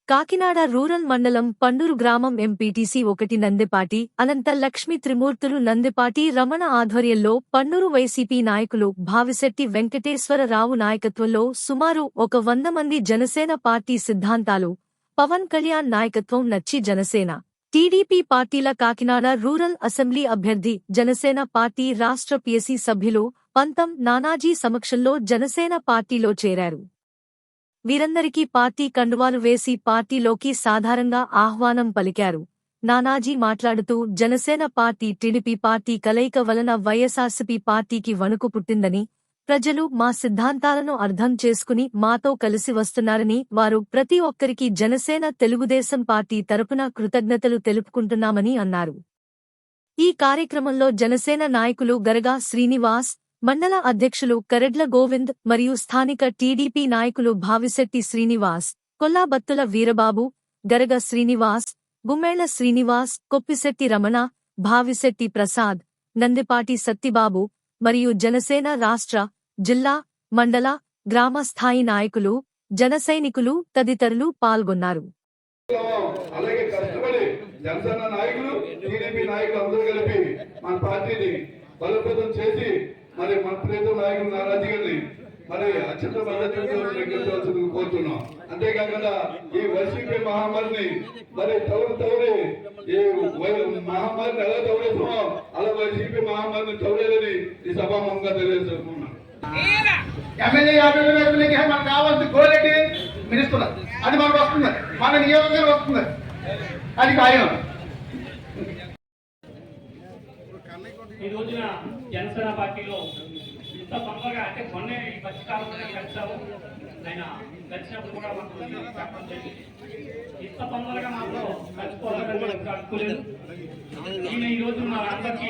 Kakinada rural మండలం పండూరు గ్రామం MPTC 1 Nandipati అనంత లక్ష్మీ త్రిమూర్తులు నందిపాటి రమణ ఆధ్వర్యంలో పండూరు వైసీపీ నాయకులు భావిశెట్టి వెంకటేశ్వరరావు నాయకత్వంలో సుమారు 100 మంది జనసేన పార్టీ సిద్ధాంతాలు పవన్ కళ్యాణ్ నాయకత్వం నచ్చి జనసేన టీడీపీ పార్టీల కాకినాడ రూరల్ అసెంబ్లీ అభ్యర్థి జనసేన పార్టీ రాష్ట్ర పిఎసి సభ్యులు పంతం నానాజీ సమక్షంలో జనసేన పార్టీలో చేరారు. వీరందరికీ పార్టీ కండువాలు వేసి పార్టీలోకి సాధారణంగా ఆహ్వానం పలికారు. నానాజీ మాట్లాడుతూ జనసేన పార్టీ టీడీపీ పార్టీ కలయిక వలన వైఎస్ఆర్సీపీ పార్టీకి వణుకు పుట్టిందని, ప్రజలు మా సిద్ధాంతాలను అర్థం చేసుకుని మాతో కలిసి వస్తున్నారని, వారు ప్రతి ఒక్కరికి జనసేన తెలుగుదేశం పార్టీ తరపున కృతజ్ఞతలు తెలుపుకుంటున్నామని అన్నారు. ఈ కార్యక్రమంలో జనసేన నాయకులు గరగా శ్రీనివాస్, మండల అధ్యక్షులు కరెడ్ల గోవింద్ మరియు స్థానిక టీడీపీ నాయకులు భావిశెట్టి శ్రీనివాస్, కొల్లాబత్తుల వీరబాబు, గరగ శ్రీనివాస్, గుమ్మేళ్ల శ్రీనివాస్, కొప్పిశెట్టి రమణ, భావిశెట్టి ప్రసాద్, నందిపాటి సత్తిబాబు మరియు జనసేన రాష్ట్ర, జిల్లా, మండల, గ్రామ స్థాయి నాయకులు, జనసైనికులు తదితరులు పాల్గొన్నారు. అలాగే కష్టపడి జనసేన నాయకులు టీడీపీ నాయకులు అందరూ కలిపి మన పార్టీని బలోపేతం చేసి మరి మన ప్రియతమ నాయకులు నారాజీ గారిని మరి అత్యంత మద్దతు కోరుతున్నాం. అంతేకాకుండా ఈ వైసీపీ మహమ్మారిని మరి తవరి ఈ మహమ్మారిని ఎలా తవరేస్తామో అలా వైసీపీ మహమ్మారిని తవరేదని ఈ సభాముఖంగా తెలియజేస్తున్నాం. ఎమ్మెల్యే 50 వేలకి మనకు కావాల్సిన గోల్ ఏంటి? మినిస్టర్. అది మనకు వస్తుంది, మన నియోజకవర్గం వస్తుంది, అది ఖాయం. ఈ రోజున జనసేన పార్టీలో ఇంత తొందరగా అంటే మొన్నే ఈ మధ్యకాలంలో కలిసాము. ఆయన కలిసినప్పుడు కూడా మాకు చెప్పడం జరిగింది. ఇంత తొందరగా మాకు కలిసిపోవాలని అనుకోలేదు. ఈయన ఈ రోజు మా అందరికీ